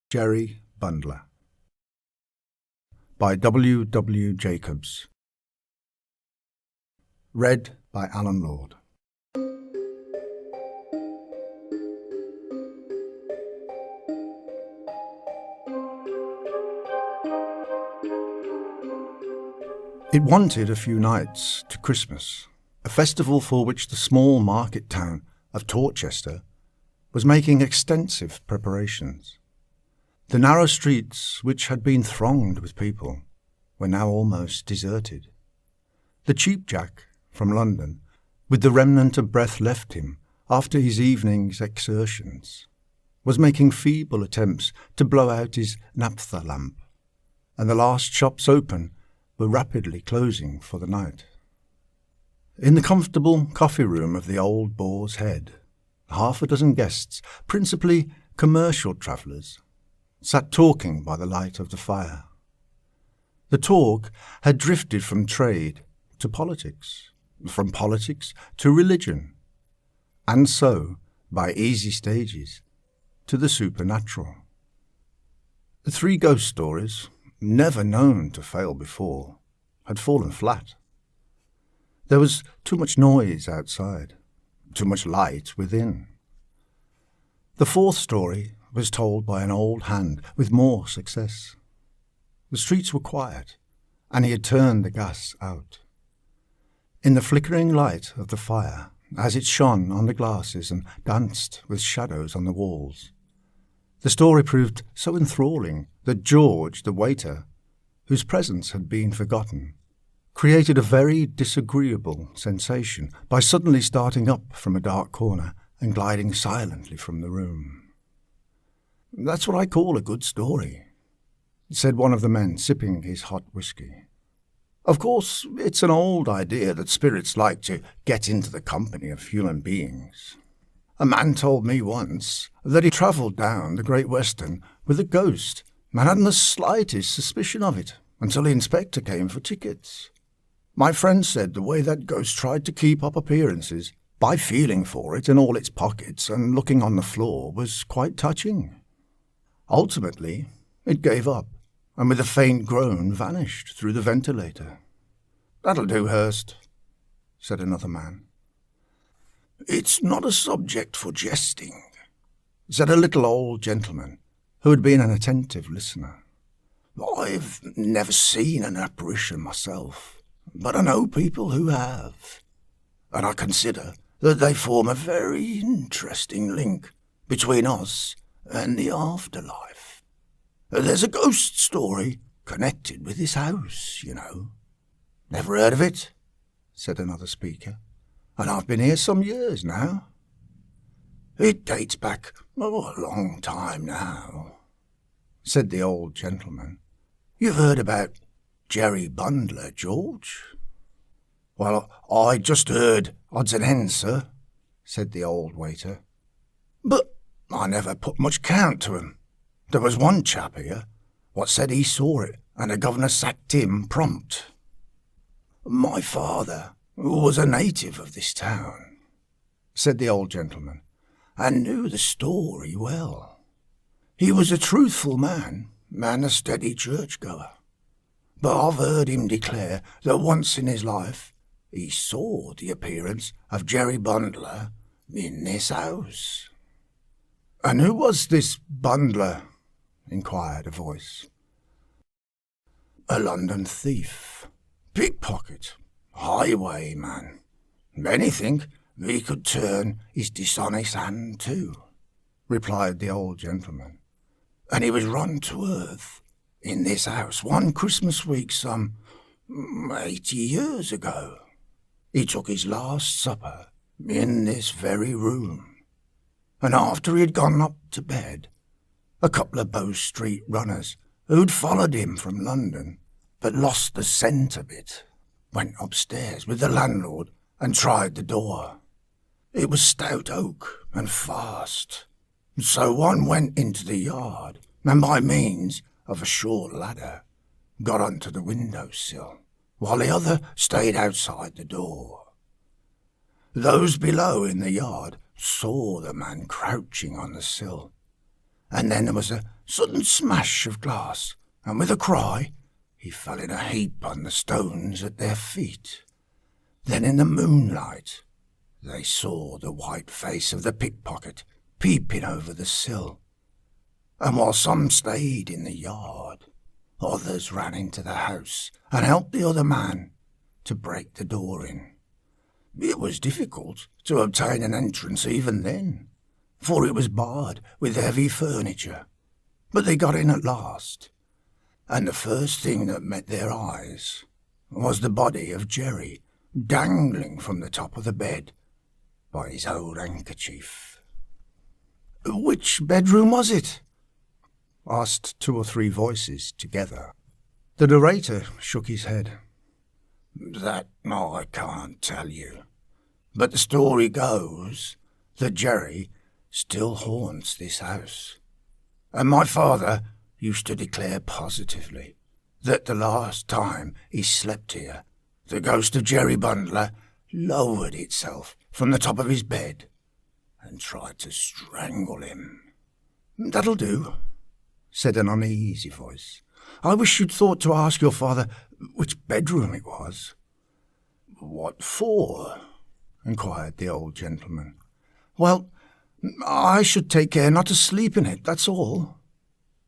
Jerry Bundler by W. W. Jacobs. Read by Alan Lord. It wanted a few nights to Christmas, a festival for which the small market town of Torchester was making extensive preparations. The narrow streets, which had been thronged with people, were now almost deserted. The Cheapjack from London, with the remnant of breath left him after his evening's exertions, was making feeble attempts to blow out his naphtha lamp, and the last shops open were rapidly closing for the night. In the comfortable coffee room of the Old Boar's Head, half a dozen guests, principally commercial travellers, sat talking by the light of the fire. The talk had drifted from trade to politics, from politics to religion, and so, by easy stages, to the supernatural. The 3 ghost stories, never known to fail before, had fallen flat. There was too much noise outside, too much light within. The 4th story was told by an old hand with more success. The streets were quiet, and he had turned the gas out. In the flickering light of the fire, as it shone on the glasses and danced with shadows on the walls, the story proved so enthralling that George, the waiter, whose presence had been forgotten, created a very disagreeable sensation by suddenly starting up from a dark corner and gliding silently from the room. "That's what I call a good story," said one of the men, sipping his hot whisky. "Of course, it's an old idea that spirits like to get into the company of human beings. A man told me once that he travelled down the Great Western with a ghost and hadn't the slightest suspicion of it until the inspector came for tickets. My friend said the way that ghost tried to keep up appearances by feeling for it in all its pockets and looking on the floor was quite touching. Ultimately, it gave up, and with a faint groan vanished through the ventilator." "That'll do, Hurst," said another man. "It's not a subject for jesting," said a little old gentleman who had been an attentive listener. "I've never seen an apparition myself, but I know people who have, and I consider that they form a very interesting link between us and the afterlife. There's a ghost story connected with this house, you know." "Never heard of it," said another speaker, "and I've been here some years now." "It dates back a long time now," said the old gentleman. "You've heard about Jerry Bundler, George?" "Well, I just heard odds and ends, sir," said the old waiter. "But I never put much count to him. There was one chap here what said he saw it, and the governor sacked him prompt. My father was a native of this town," said the old gentleman, "and knew the story well. He was a truthful man and a steady churchgoer, but I've heard him declare that once in his life he saw the appearance of Jerry Bundler in this house." "And who was this Bundler?" inquired a voice. "A London thief, pickpocket, highwayman, anything he could turn his dishonest hand to," replied the old gentleman. "And he was run to earth in this house one Christmas week some 80 years ago. He took his last supper in this very room, and after he had gone up to bed, a couple of Bow Street runners who'd followed him from London but lost the scent of it went upstairs with the landlord and tried the door. It was stout oak and fast, so one went into the yard and by means of a short ladder got onto the window-sill, while the other stayed outside the door. Those below in the yard saw the man crouching on the sill, and then there was a sudden smash of glass, and with a cry, he fell in a heap on the stones at their feet. Then in the moonlight, they saw the white face of the pickpocket peeping over the sill, and while some stayed in the yard, others ran into the house and helped the other man to break the door in. It was difficult to obtain an entrance even then, for it was barred with heavy furniture, but they got in at last, and the first thing that met their eyes was the body of Jerry dangling from the top of the bed by his old handkerchief. "Which bedroom was it?" asked 2 or 3 voices together. The narrator shook his head. "That I can't tell you, but the story goes that Jerry still haunts this house, and my father used to declare positively that the last time he slept here, the ghost of Jerry Bundler lowered itself from the top of his bed and tried to strangle him." "That'll do," said an uneasy voice. "I wish you'd thought to ask your father which bedroom it was." "What for?" inquired the old gentleman. "Well, I should take care not to sleep in it, that's all,"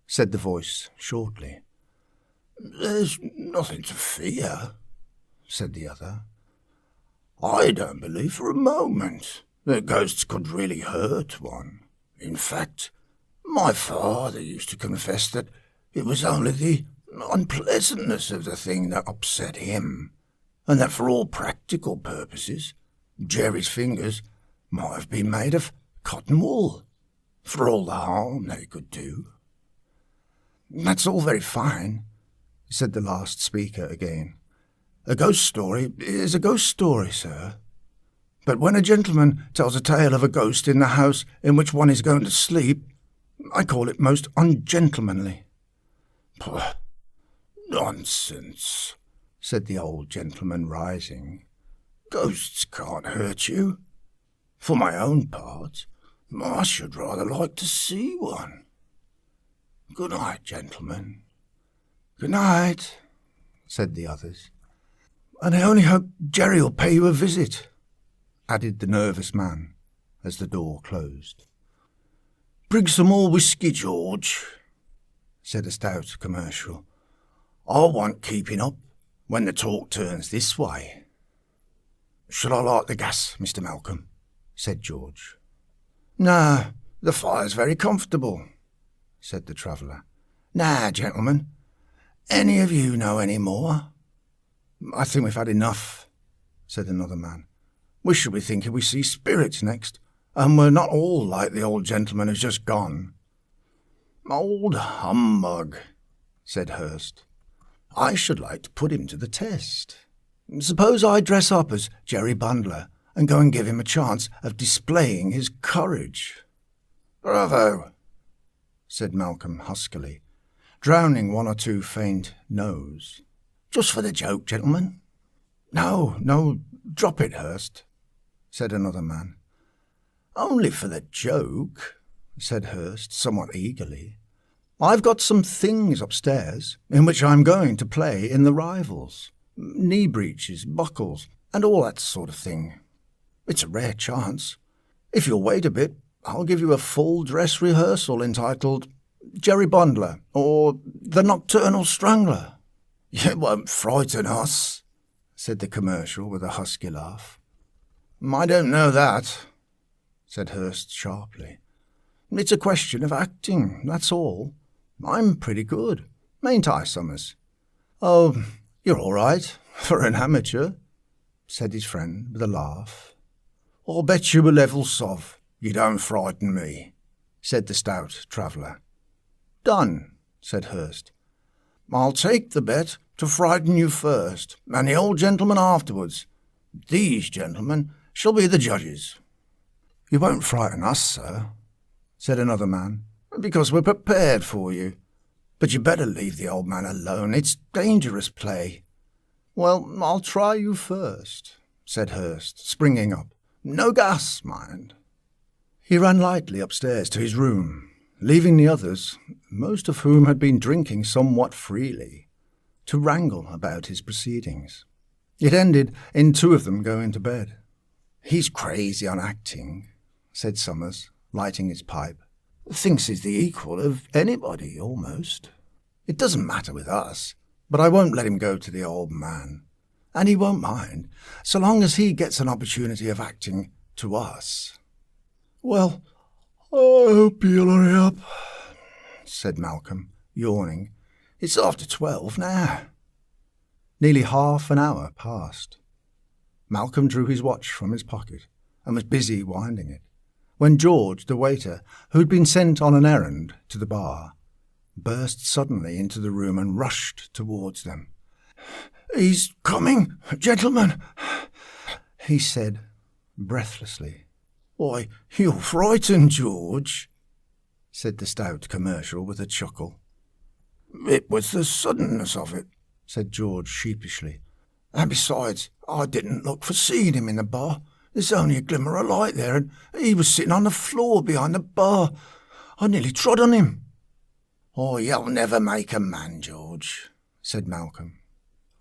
said the voice shortly. "There's nothing to fear," said the other. "I don't believe for a moment that ghosts could really hurt one. In fact, my father used to confess that it was only the unpleasantness of the thing that upset him, and that for all practical purposes, Jerry's fingers might have been made of cotton wool, for all the harm they could do." "That's all very fine," said the last speaker again. "A ghost story is a ghost story, sir. But when a gentleman tells a tale of a ghost in the house in which one is going to sleep, I call it most ungentlemanly." "Pah, nonsense," said the old gentleman, rising. "Ghosts can't hurt you. For my own part, I should rather like to see one. Good night, gentlemen." "Good night," said the others. "And I only hope Jerry'll pay you a visit," added the nervous man as the door closed. "Bring some more whiskey, George," said a stout commercial. "I want keeping up when the talk turns this way." "Shall I light the gas, Mr. Malcolm?" said George. "No, the fire's very comfortable," said the traveller. "Now, gentlemen, any of you know any more?" "I think we've had enough," said another man. "We shall be thinking we see spirits next, and we're not all like the old gentleman who's just gone." "Old humbug," said Hurst. "I should like to put him to the test. Suppose I dress up as Jerry Bundler and go and give him a chance of displaying his courage." "Bravo," said Malcolm huskily, drowning 1 or 2 faint no's. "Just for the joke, gentlemen." No, drop it, Hurst," said another man. "Only for the joke," said Hurst somewhat eagerly. "I've got some things upstairs in which I'm going to play in the rivals. Knee breeches, buckles, and all that sort of thing. It's a rare chance. If you'll wait a bit, I'll give you a full dress rehearsal entitled Jerry Bundler or The Nocturnal Strangler." "It won't frighten us," said the commercial with a husky laugh. "I don't know that," said Hurst sharply. "It's a question of acting, that's all. I'm pretty good, ain't I, Summers?" "Oh, you're all right, for an amateur," said his friend with a laugh. "I'll bet you a level sov you don't frighten me," said the stout traveller. "Done," said Hurst. "I'll take the bet to frighten you first, and the old gentleman afterwards. These gentlemen shall be the judges." "You won't frighten us, sir," said another man, "because we're prepared for you. But you better leave the old man alone. It's dangerous play." "Well, I'll try you first," said Hurst, springing up. "No gas, mind." He ran lightly upstairs to his room, leaving the others, most of whom had been drinking somewhat freely, to wrangle about his proceedings. It ended in two of them going to bed. "He's crazy on acting," said Summers, lighting his pipe. "Thinks he's the equal of anybody, almost. It doesn't matter with us, but I won't let him go to the old man. And he won't mind, so long as he gets an opportunity of acting to us." "Well, I hope he'll hurry up," said Malcolm, yawning. "It's after 12 now." Nearly half an hour passed. Malcolm drew his watch from his pocket and was busy winding it, when George, the waiter, who had been sent on an errand to the bar, burst suddenly into the room and rushed towards them. "He's coming, gentlemen," he said breathlessly. "Why, you're frightened, George," said the stout commercial with a chuckle. "It was the suddenness of it," said George sheepishly. "And besides, I didn't look for seeing him in the bar. There's only a glimmer of light there, and he was sitting on the floor behind the bar. I nearly trod on him." "Oh, you'll never make a man, George," said Malcolm.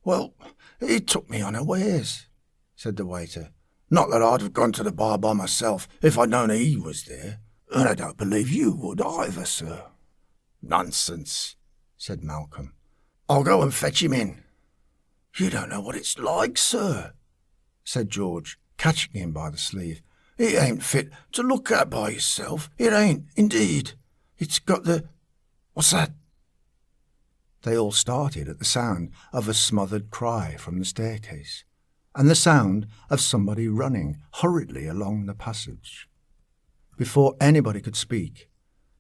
"Well, it took me unawares," said the waiter. "Not that I'd have gone to the bar by myself if I'd known he was there, and I don't believe you would either, sir." "Nonsense," said Malcolm. "I'll go and fetch him in." "You don't know what it's like, sir," said George, catching him by the sleeve. "It ain't fit to look at by yourself. It ain't, indeed. It's got the— What's that?" They all started at the sound of a smothered cry from the staircase, and the sound of somebody running hurriedly along the passage. Before anybody could speak,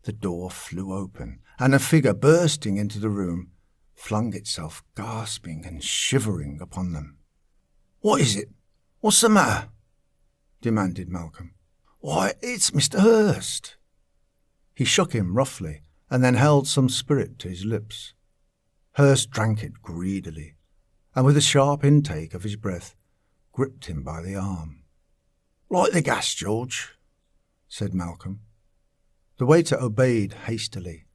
the door flew open, and a figure bursting into the room flung itself gasping and shivering upon them. "What is it? What's the matter?" demanded Malcolm. "Why, it's Mr. Hurst." He shook him roughly, and then held some spirit to his lips. Hurst drank it greedily, and with a sharp intake of his breath, gripped him by the arm. "Light the gas, George," said Malcolm. The waiter obeyed hastily.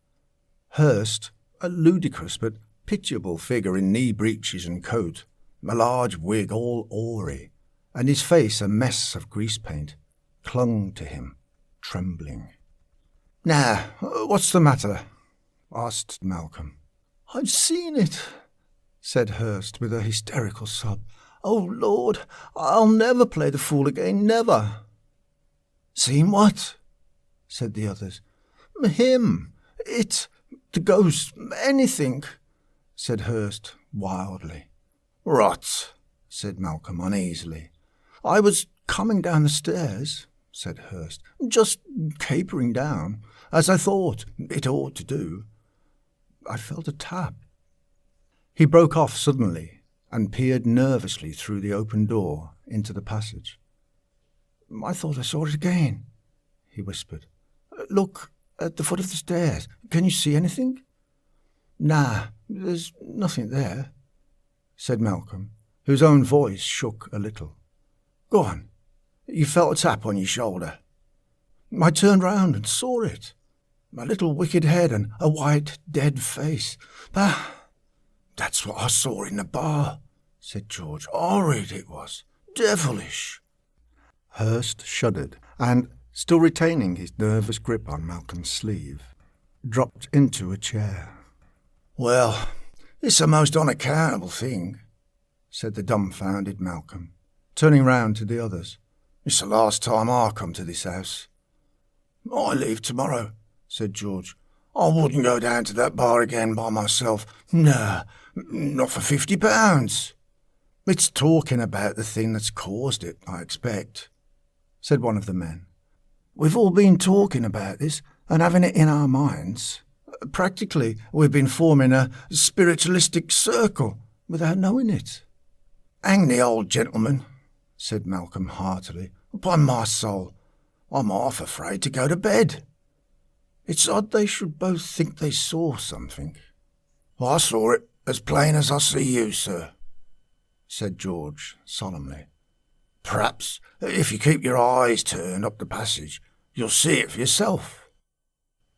Hurst, a ludicrous but pitiable figure in knee breeches and coat, a large wig all awry, and his face a mess of grease paint, clung to him, trembling. "Now, what's the matter?" asked Malcolm. "I've seen it," said Hurst with a hysterical sob. "Oh, Lord, I'll never play the fool again, never." "Seen what?" said the others. "Him. It. The ghost. Anything," said Hurst wildly. "Rot," said Malcolm uneasily. "I was coming down the stairs," said Hurst, "just capering down, as I thought it ought to do. I felt a tap." He broke off suddenly and peered nervously through the open door into the passage. "I thought I saw it again," he whispered. "Look, at the foot of the stairs. Can you see anything?" "Nah, there's nothing there," said Malcolm, whose own voice shook a little. "Go on. You felt a tap on your shoulder." "I turned round and saw it. A little wicked head and a white, dead face. That's what I saw in the bar," said George. "Horrid it was. Devilish." Hurst shuddered, and, still retaining his nervous grip on Malcolm's sleeve, dropped into a chair. "Well, it's a most unaccountable thing," said the dumbfounded Malcolm, turning round to the others. "It's the last time I come to this house." "I leave tomorrow," said George. "I wouldn't go down to that bar again by myself. No, not for £50. "It's talking about the thing that's caused it, I expect," said one of the men. "We've all been talking about this and having it in our minds. Practically, we've been forming a spiritualistic circle without knowing it." "Hang the old gentleman," said Malcolm heartily. "Upon my soul, I'm half afraid to go to bed. It's odd they should both think they saw something." "I saw it as plain as I see you, sir," said George solemnly. "Perhaps, if you keep your eyes turned up the passage, you'll see it for yourself."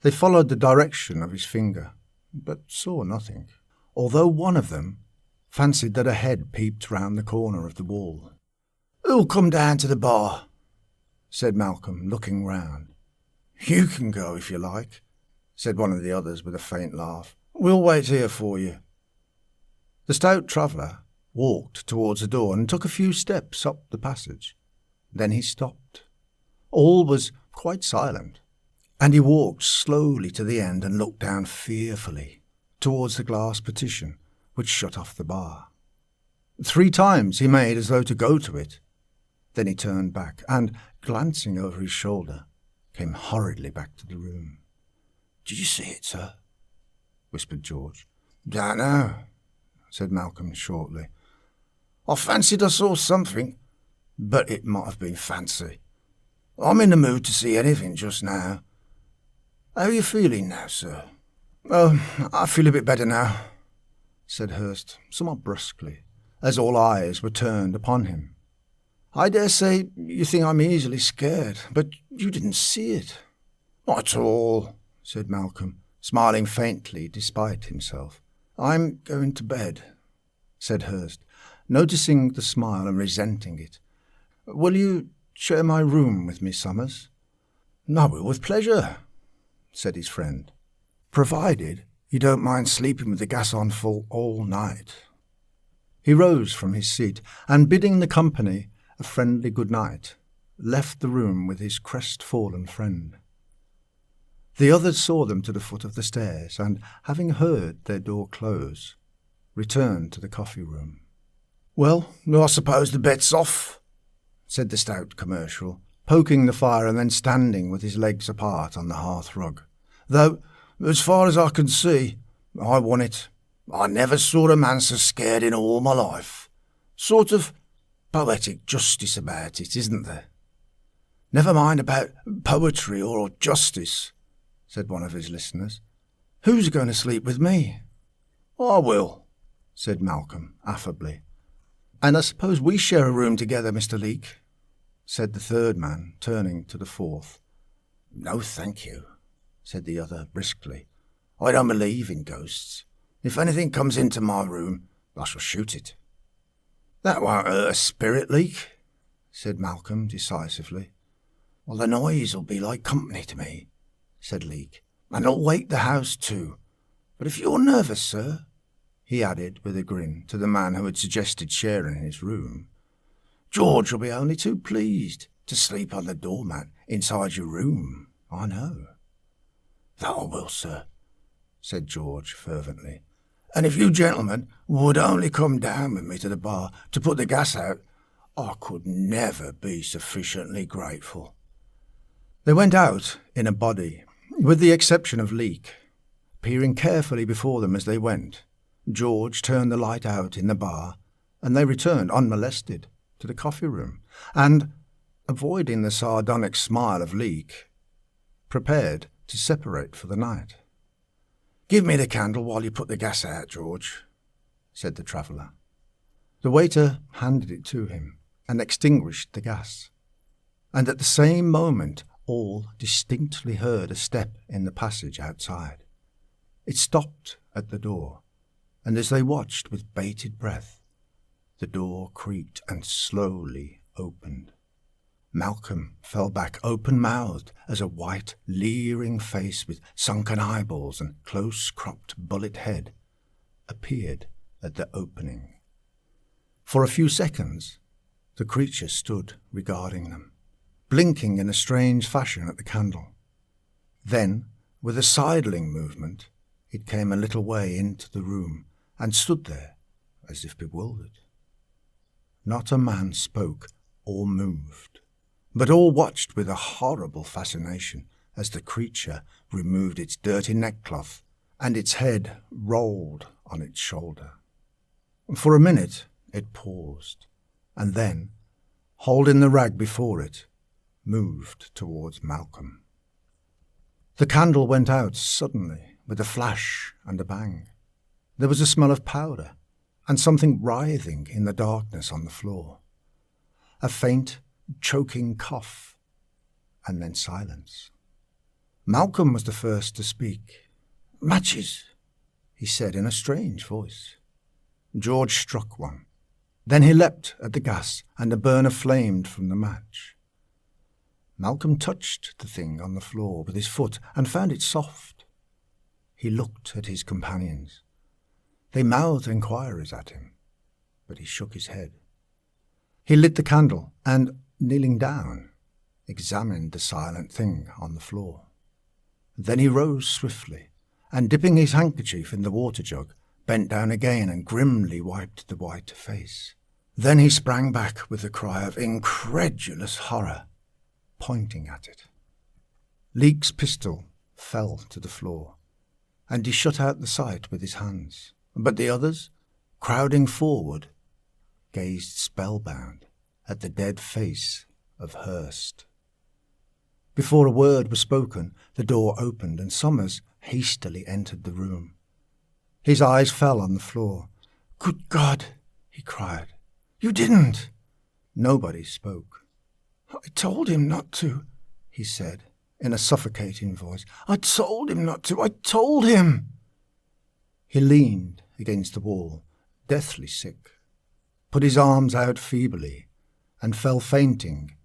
They followed the direction of his finger, but saw nothing, although one of them fancied that a head peeped round the corner of the wall. "Who'll come down to the bar?" said Malcolm, looking round. "You can go if you like," said one of the others with a faint laugh. "We'll wait here for you." The stout traveller walked towards the door and took a few steps up the passage. Then he stopped. All was quite silent, and he walked slowly to the end and looked down fearfully towards the glass partition which shut off the bar. 3 times he made as though to go to it. Then he turned back and, glancing over his shoulder, came hurriedly back to the room. "Did you see it, sir?" whispered George. "Don't know," said Malcolm shortly. "I fancied I saw something, but it might have been fancy. I'm in the mood to see anything just now. How are you feeling now, sir?" "Oh, I feel a bit better now," said Hurst, somewhat brusquely, as all eyes were turned upon him. "I dare say you think I'm easily scared, but you didn't see it." "Not at all," said Malcolm, smiling faintly despite himself. "I'm going to bed," said Hurst, noticing the smile and resenting it. "Will you share my room with me, Summers?" "I will, with pleasure," said his friend, "provided you don't mind sleeping with the gas on full all night." He rose from his seat, and bidding the company a friendly good night, left the room with his crestfallen friend. The others saw them to the foot of the stairs, and, having heard their door close, returned to the coffee-room. "Well, I suppose the bet's off," said the stout commercial, poking the fire and then standing with his legs apart on the hearth-rug. "Though, as far as I can see, I won it. I never saw a man so scared in all my life. Sort of poetic justice about it, isn't there?" "Never mind about poetry or justice," said one of his listeners. "Who's going to sleep with me?" "I will," said Malcolm affably. "And I suppose we share a room together, Mr. Leake?" said the third man, turning to the fourth. "No, thank you," said the other briskly. "I don't believe in ghosts. If anything comes into my room, I shall shoot it." "That won't hurt a spirit, Leake," said Malcolm decisively. "Well, the noise will be like company to me," said Leake, "and it'll wake the house too. But if you're nervous, sir," he added with a grin to the man who had suggested sharing his room, "George will be only too pleased to sleep on the doormat inside your room, I know." "That I will, sir," said George fervently. "And if you gentlemen would only come down with me to the bar to put the gas out, I could never be sufficiently grateful." They went out in a body, with the exception of Leake. Peering carefully before them as they went, George turned the light out in the bar, and they returned unmolested to the coffee-room, and, avoiding the sardonic smile of Leake, prepared to separate for the night. "Give me the candle while you put the gas out, George," said the traveller. The waiter handed it to him and extinguished the gas, and at the same moment all distinctly heard a step in the passage outside. It stopped at the door, and as they watched with bated breath, the door creaked and slowly opened. Malcolm fell back open-mouthed as a white, leering face with sunken eyeballs and close-cropped bullet head appeared at the opening. For a few seconds, the creature stood regarding them, blinking in a strange fashion at the candle. Then, with a sidling movement, it came a little way into the room and stood there as if bewildered. Not a man spoke or moved, but all watched with a horrible fascination as the creature removed its dirty neckcloth and its head rolled on its shoulder. For a minute it paused, and then, holding the rag before it, moved towards Malcolm. The candle went out suddenly with a flash and a bang. There was a smell of powder and something writhing in the darkness on the floor. A faint, choking cough, and then silence. Malcolm was the first to speak. "Matches," he said in a strange voice. George struck one. Then he leapt at the gas, and a burner flamed from the match. Malcolm touched the thing on the floor with his foot and found it soft. He looked at his companions. They mouthed inquiries at him, but he shook his head. He lit the candle and, kneeling down, examined the silent thing on the floor. Then he rose swiftly, and dipping his handkerchief in the water jug, bent down again and grimly wiped the white face. Then he sprang back with a cry of incredulous horror, pointing at it. Leake's pistol fell to the floor, and he shut out the sight with his hands. But the others, crowding forward, gazed spellbound at the dead face of Hurst. Before a word was spoken, the door opened and Somers hastily entered the room. His eyes fell on the floor. "Good God!" he cried. "You didn't!" Nobody spoke. "I told him not to," he said in a suffocating voice. "I told him not to. I told him!" He leaned against the wall, deathly sick, put his arms out feebly, and fell fainting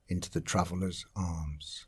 into the traveller's arms.